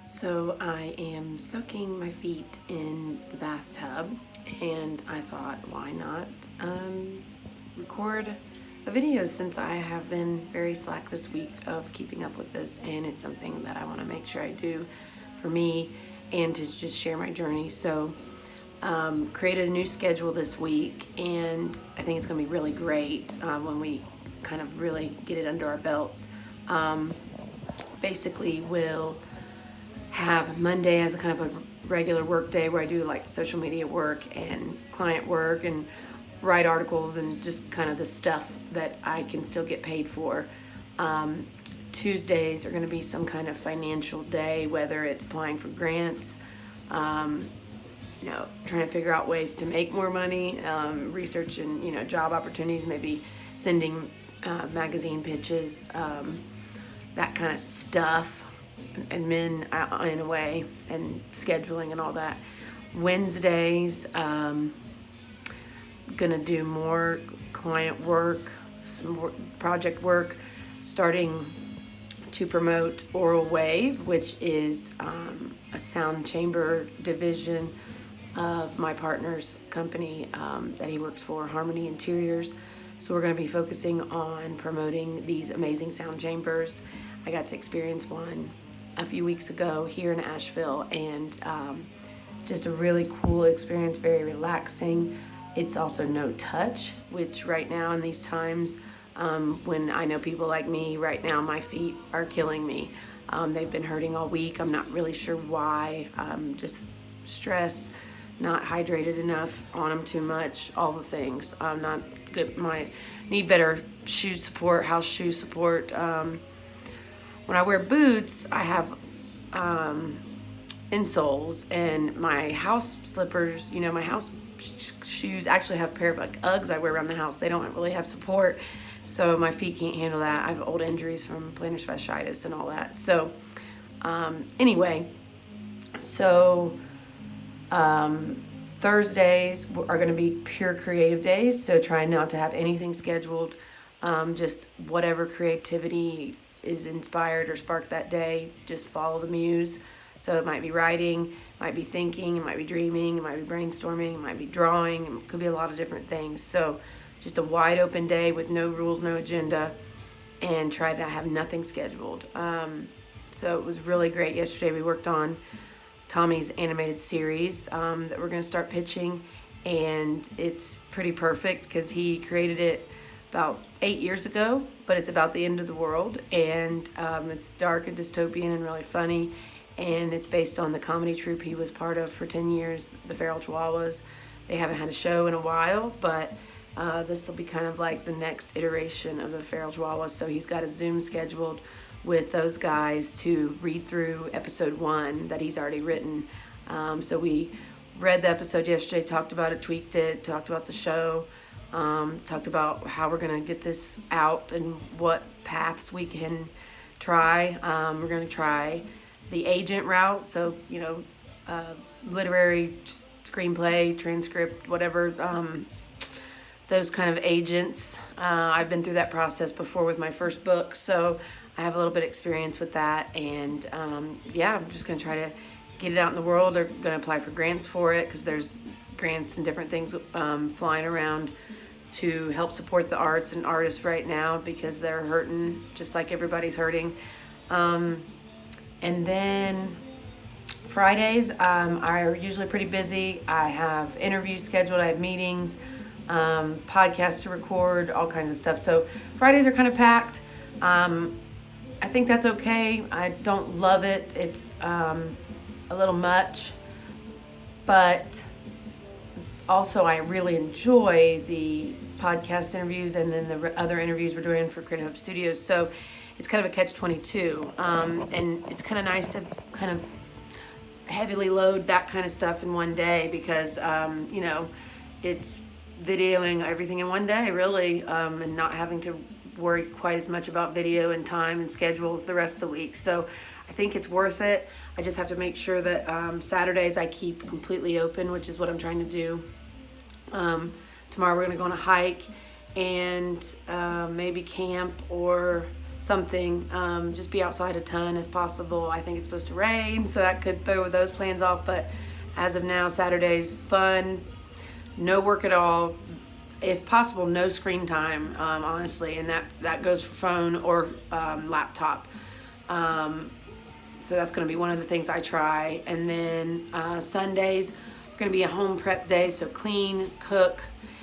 So I am soaking my feet in the bathtub, and I thought, why not record a video, since I have been very slack this week of keeping up with this, and it's something that I want to make sure I do for me and to just share my journey. So created a new schedule this week, and I think it's going to be really great when we kind of really get it under our belts. Basically, we'll have Monday as a kind of a regular work day where I do like social media work and client work and write articles and just kind of the stuff that I can still get paid for. Tuesdays are going to be some kind of financial day, whether it's applying for grants, trying to figure out ways to make more money, researching, job opportunities, maybe sending magazine pitches, that kind of stuff, admin in a way, and scheduling and all that. Wednesdays, gonna do more client work, some more project work, starting to promote Oral Wave, which is a sound chamber division of my partner's company that he works for, Harmony Interiors. So we're going to be focusing on promoting these amazing sound chambers. I got to experience one a few weeks ago here in Asheville, and just a really cool experience, very relaxing. It's also no touch, which right now in these times, when I know people like me, right now my feet are killing me. They've been hurting all week. I'm not really sure why. Just stress, not hydrated enough, on them too much, all the things. I'm not good. Need better shoe support, house shoe support. When I wear boots, I have insoles, and my house slippers, my house shoes actually have a pair of like Uggs I wear around the house. They don't really have support, so my feet can't handle that. I have old injuries from plantar fasciitis and all that. So Thursdays are going to be pure creative days, so try not to have anything scheduled, just whatever creativity is inspired or sparked that day, just follow the muse. So it might be writing, it might be thinking, it might be dreaming, it might be brainstorming, it might be drawing, it could be a lot of different things. So just a wide open day with no rules, no agenda, and try to have nothing scheduled. So it was really great. Yesterday we worked on Tommy's animated series that we're going to start pitching, and it's pretty perfect because he created it about 8 years ago, but it's about the end of the world, and it's dark and dystopian and really funny, and it's based on the comedy troupe he was part of for 10 years, the Feral Chihuahuas. They haven't had a show in a while, but this will be kind of like the next iteration of the Feral Chihuahuas, so he's got a Zoom scheduled with those guys to read through episode 1 that he's already written. So we read the episode yesterday, talked about it, tweaked it, talked about the show, talked about how we're going to get this out and what paths we can try. We're going to try the agent route, so, literary, screenplay, transcript, whatever, those kind of agents. I've been through that process before with my first book, so I have a little bit of experience with that, and I'm just going to try to get it out in the world. They're going to apply for grants for it because there's grants and different things flying around to help support the arts and artists right now because they're hurting just like everybody's hurting. And then Fridays are usually pretty busy. I have interviews scheduled, I have meetings, podcasts to record, all kinds of stuff. So Fridays are kind of packed. I think that's okay. I don't love it. It's a little much, but also I really enjoy the podcast interviews and then the other interviews we're doing for Creative Hub Studios. So it's kind of a catch-22, and it's kind of nice to kind of heavily load that kind of stuff in one day because, it's videoing everything in one day, really, and not having to worry quite as much about video and time and schedules the rest of the week. So I think it's worth it. I just have to make sure that Saturdays I keep completely open, which is what I'm trying to do. Tomorrow we're going to go on a hike and maybe camp or something. Just be outside a ton if possible. I think it's supposed to rain, so that could throw those plans off. But as of now, Saturday's fun, no work at all. If possible, no screen time, honestly, and that goes for phone or laptop. So that's going to be one of the things I try. And then Sundays are going to be a home prep day, so clean, cook.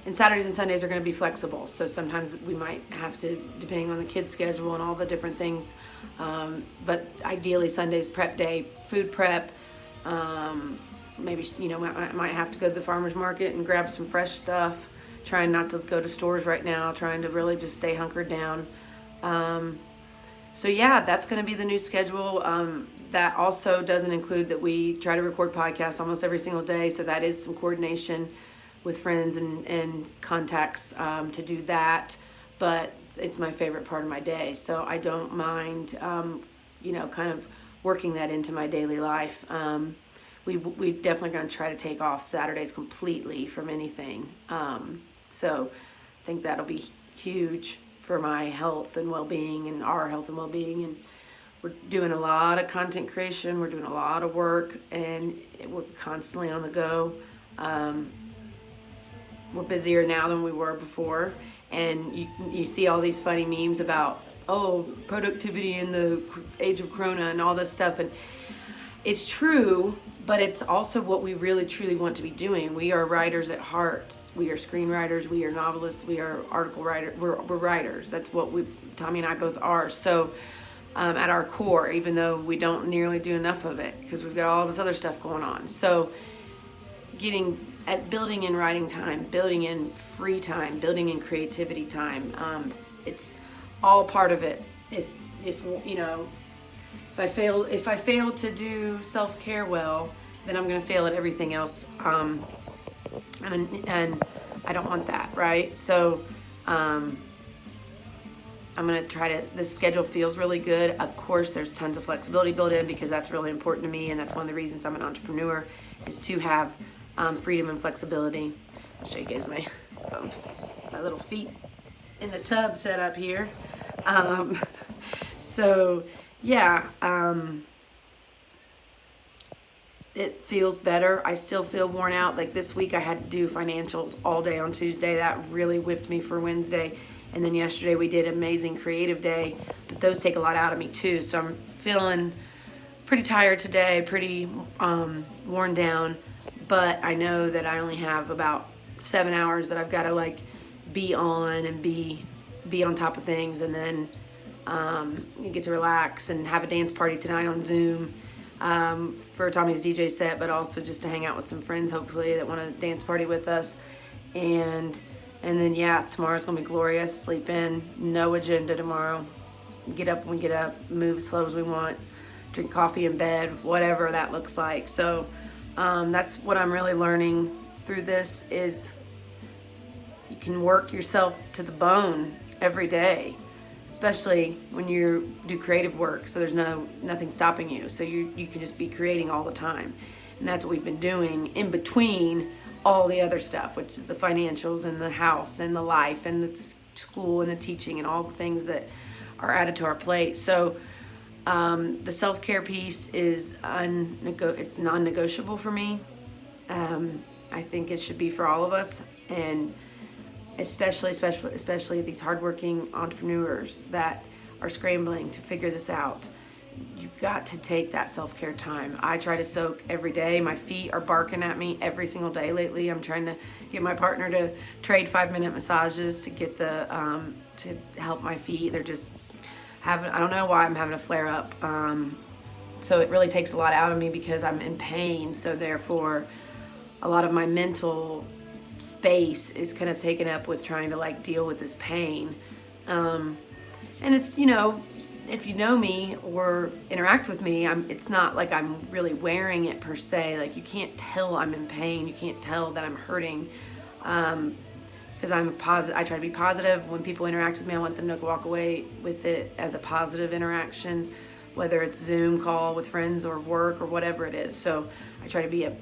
And Saturdays and Sundays are going to be flexible. So sometimes we might have to, depending on the kids' schedule and all the different things. But ideally, Sunday's prep day, food prep. Maybe, I might have to go to the farmer's market and grab some fresh stuff. Trying not to go to stores right now, trying to really just stay hunkered down. So yeah, that's going to be the new schedule. That also doesn't include that we try to record podcasts almost every single day. So that is some coordination with friends and contacts to do that. But it's my favorite part of my day. So I don't mind, kind of working that into my daily life. We definitely going to try to take off Saturdays completely from anything. So I think that'll be huge for my health and well-being and our health and well-being. And we're doing a lot of content creation. We're doing a lot of work, and we're constantly on the go. We're busier now than we were before. And you see all these funny memes about, productivity in the age of Corona and all this stuff. And it's true, but it's also what we really truly want to be doing. We are writers at heart. We are screenwriters. We are novelists. We are article writers. We're writers. That's what Tommy and I both are. So at our core, even though we don't nearly do enough of it because we've got all this other stuff going on. So building in writing time, building in free time, building in creativity time. It's all part of it. If I fail to do self-care well, then I'm going to fail at everything else. And I don't want that, right? So I'm going to try to, the schedule feels really good. Of course, there's tons of flexibility built in because that's really important to me. And that's one of the reasons I'm an entrepreneur, is to have freedom and flexibility. I'll show you guys my little feet in the tub set up here. Yeah, it feels better. I still feel worn out. Like this week I had to do financials all day on Tuesday. That really whipped me for Wednesday. And then yesterday we did amazing creative day, but those take a lot out of me too. So I'm feeling pretty tired today, pretty worn down, but I know that I only have about 7 hours that I've got to be on and be on top of things. And then you get to relax and have a dance party tonight on Zoom for Tommy's DJ set, but also just to hang out with some friends, hopefully, that want to dance party with us. And then, tomorrow's going to be glorious. Sleep in, no agenda tomorrow. Get up when we get up, move as slow as we want, drink coffee in bed, whatever that looks like. So that's what I'm really learning through this, is you can work yourself to the bone every day, especially when you do creative work. So there's nothing stopping you. So you can just be creating all the time. And that's what we've been doing in between all the other stuff, which is the financials and the house and the life and the school and the teaching and all the things that are added to our plate. So the self-care piece is it's non-negotiable for me. I think it should be for all of us, and especially these hardworking entrepreneurs that are scrambling to figure this out. You've got to take that self-care time. I try to soak every day. My feet are barking at me every single day lately. I'm trying to get my partner to trade 5-minute massages to get to help my feet. They're just I don't know why I'm having a flare up. So it really takes a lot out of me because I'm in pain. So therefore, a lot of my mental space is kind of taken up with trying to deal with this pain. And it's, if you know me or interact with me, it's not like I'm really wearing it per se. You can't tell I'm in pain. You can't tell that I'm hurting. Because I'm positive. I try to be positive. When people interact with me, I want them to walk away with it as a positive interaction, whether it's Zoom call with friends or work or whatever it is. So I try to be a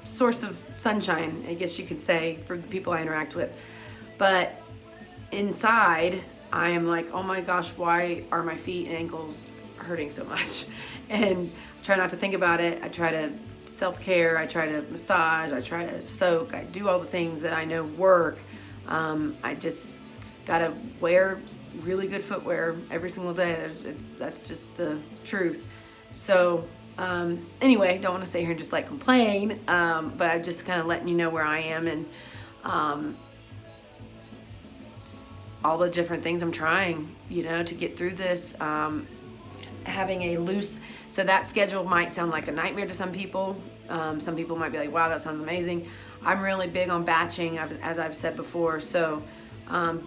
source of sunshine, I guess you could say, for the people I interact with. But inside, I am like, oh my gosh, why are my feet and ankles hurting so much? And I try not to think about it. I try to self-care. I try to massage. I try to soak. I do all the things that I know work. I just gotta wear really good footwear every single day. That's just the truth. So anyway, don't want to sit here and just like complain, but I'm just kind of letting you know where I am, and all the different things I'm trying, to get through this. Having a loose, so that schedule might sound like a nightmare to some people. Some people might be like, wow, that sounds amazing. I'm really big on batching, as I've said before. So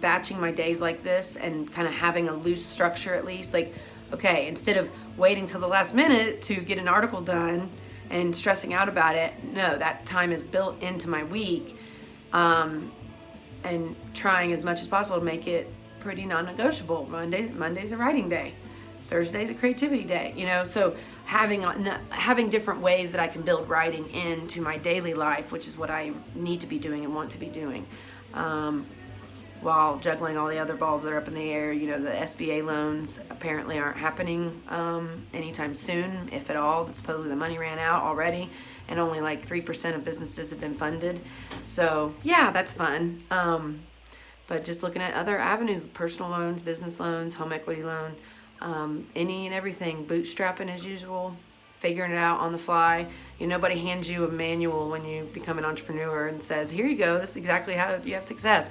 batching my days like this and kind of having a loose structure, at least, like, okay, instead of waiting till the last minute to get an article done and stressing out about it, no, that time is built into my week, and trying as much as possible to make it pretty non-negotiable. Monday's a writing day. Thursday's a creativity day, so having different ways that I can build writing into my daily life, which is what I need to be doing and want to be doing, while juggling all the other balls that are up in the air. The SBA loans apparently aren't happening anytime soon, if at all. Supposedly the money ran out already, and only like 3% of businesses have been funded. So yeah, that's fun. But just looking at other avenues, personal loans, business loans, home equity loan, any and everything, bootstrapping as usual, figuring it out on the fly. Nobody hands you a manual when you become an entrepreneur and says, here you go, this is exactly how you have success.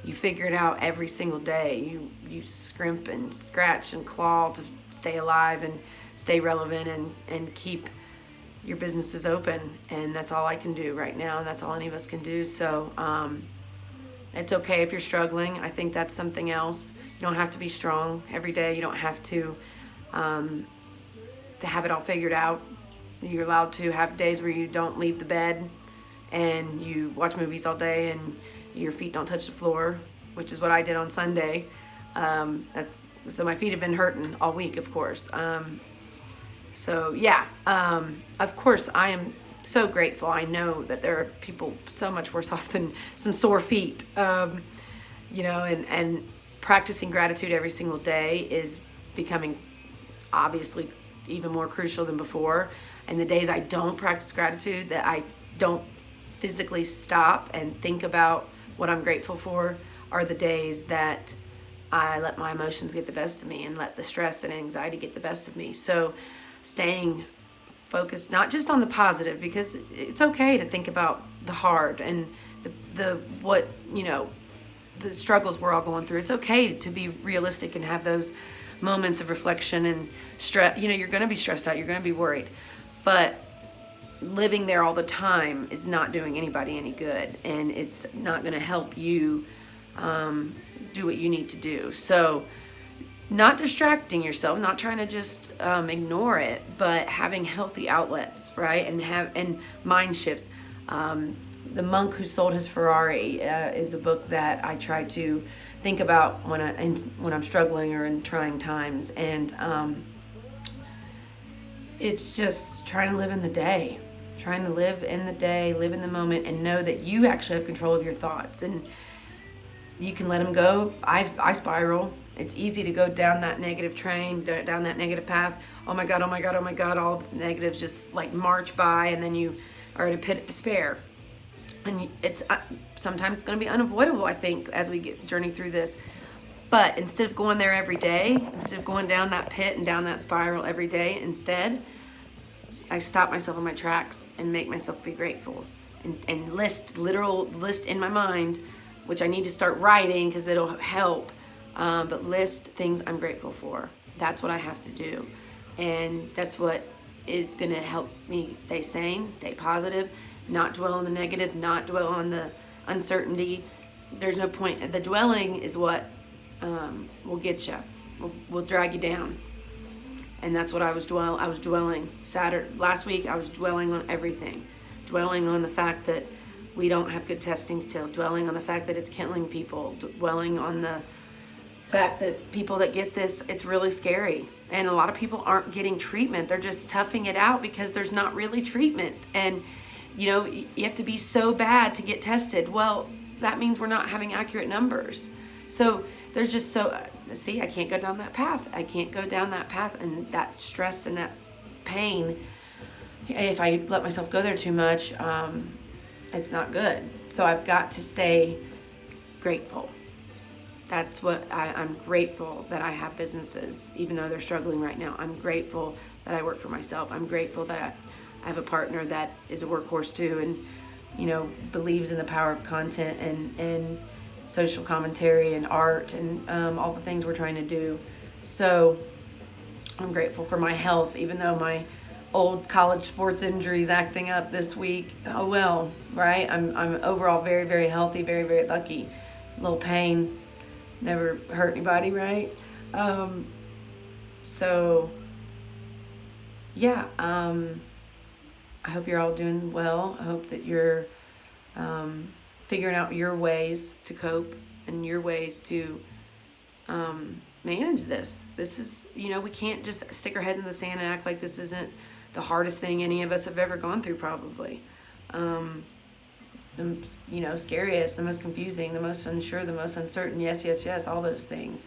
You figure it out every single day. You scrimp and scratch and claw to stay alive and stay relevant and keep your businesses open. And that's all I can do right now, and that's all any of us can do. So it's okay if you're struggling. I think that's something else. You don't have to be strong every day. You don't have to have it all figured out. You're allowed to have days where you don't leave the bed and you watch movies all day and your feet don't touch the floor, which is what I did on Sunday. So my feet have been hurting all week, of course. So yeah, of course I am so grateful. I know that there are people so much worse off than some sore feet, and practicing gratitude every single day is becoming obviously even more crucial than before. And the days I don't practice gratitude, that I don't physically stop and think about what I'm grateful for, are the days that I let my emotions get the best of me and let the stress and anxiety get the best of me. So staying focused not just on the positive, because it's okay to think about the hard and the struggles we're all going through. It's okay to be realistic and have those moments of reflection and stress. You're going to be stressed out, you're going to be worried, but living there all the time is not doing anybody any good, and it's not going to help you do what you need to do. So not distracting yourself, not trying to just ignore it, but having healthy outlets, right? And mind shifts. The Monk Who Sold His Ferrari is a book that I try to think about when I'm struggling or in trying times, and it's just trying to live in the day, live in the moment, and know that you actually have control of your thoughts, and you can let them go. I spiral. It's easy to go down that negative train, down that negative path. Oh my God, oh my God, oh my God. All the negatives just like march by, and then you are in a pit of despair. And it's sometimes going to be unavoidable, I think, as we journey through this. But instead of going there every day, instead of going down that pit and down that spiral every day, instead, I stop myself in my tracks and make myself be grateful. And list in my mind, which I need to start writing because it'll help. But list things I'm grateful for. That's what I have to do. And that's what is going to help me stay sane, stay positive, not dwell on the negative, not dwell on the uncertainty. There's no point. The dwelling is what will get you, will drag you down. And that's what I was dwelling. Last week, I was dwelling on everything. Dwelling on the fact that we don't have good testing still. Dwelling on the fact that it's killing people. Dwelling on the fact that people that get this, it's really scary. And a lot of people aren't getting treatment. They're just toughing it out because there's not really treatment. And, you have to be so bad to get tested. Well, that means we're not having accurate numbers. So there's just see, I can't go down that path. I can't go down that path. And that stress and that pain, if I let myself go there too much, it's not good. So I've got to stay grateful. That's what I'm grateful that I have businesses, even though they're struggling right now. I'm grateful that I work for myself. I'm grateful that I have a partner that is a workhorse too, and believes in the power of content and social commentary and art and all the things we're trying to do. So I'm grateful for my health, even though my old college sports injury is acting up this week. Oh well, right? I'm overall very, very healthy, very, very lucky. A little pain, never hurt anybody, right? So yeah, I hope you're all doing well. I hope that you're figuring out your ways to cope and your ways to manage this. This is, we can't just stick our heads in the sand and act like this isn't the hardest thing any of us have ever gone through, probably. The scariest, the most confusing, the most unsure, the most uncertain. Yes, all those things.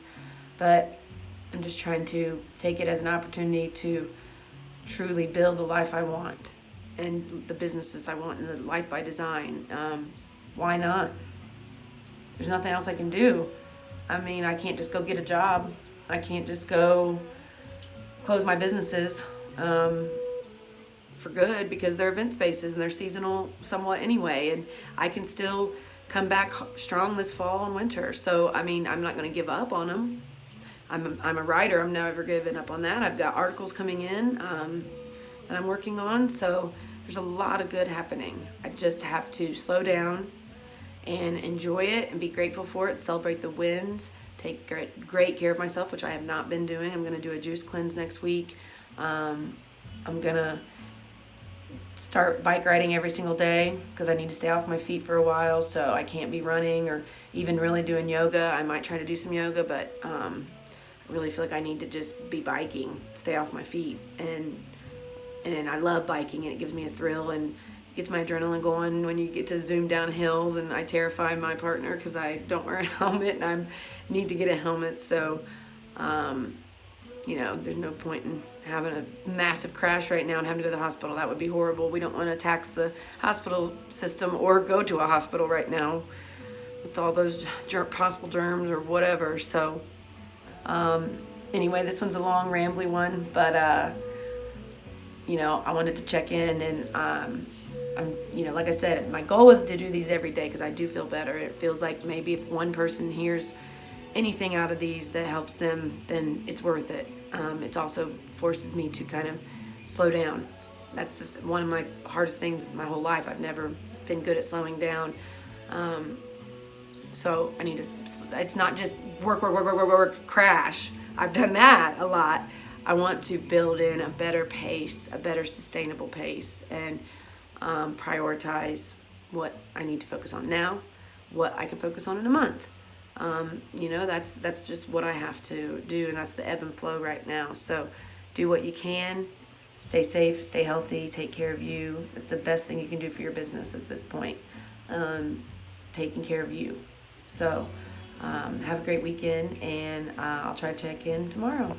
But I'm just trying to take it as an opportunity to truly build the life I want and the businesses I want and the life by design. Why not? There's nothing else I can do. I mean, I can't just go get a job. I can't just go close my businesses for good, because they're event spaces and they're seasonal somewhat anyway. And I can still come back strong this fall and winter. So, I mean, I'm not going to give up on them. I'm a writer. I'm never giving up on that. I've got articles coming in that I'm working on. So there's a lot of good happening. I just have to slow down and enjoy it and be grateful for it, celebrate the wins, take great care of myself, which I have not been doing. I'm going to do a juice cleanse next week. I'm going to start bike riding every single day because I need to stay off my feet for a while, so I can't be running or even really doing yoga. I might try to do some yoga, but I really feel like I need to just be biking, stay off my feet. And I love biking, and it gives me a thrill and gets my adrenaline going when you get to zoom down hills. And I terrify my partner because I don't wear a helmet, and I need to get a helmet. So, there's no point in having a massive crash right now and having to go to the hospital. That would be horrible. We don't want to tax the hospital system or go to a hospital right now with all those possible germs or whatever. So, anyway, this one's a long, rambly one, but, I wanted to check in, and, I'm, like I said, my goal is to do these every day because I do feel better. It feels like maybe if one person hears anything out of these that helps them, then it's worth it. It also forces me to kind of slow down. That's one of my hardest things my whole life. I've never been good at slowing down. So I need to, it's not just work, crash. I've done that a lot. I want to build in a better pace, a better sustainable pace, and prioritize what I need to focus on now, what I can focus on in a month. That's just what I have to do, and that's the ebb and flow right now. So do what you can, stay safe, stay healthy, take care of you. It's the best thing you can do for your business at this point, taking care of you. So have a great weekend, and I'll try to check in tomorrow.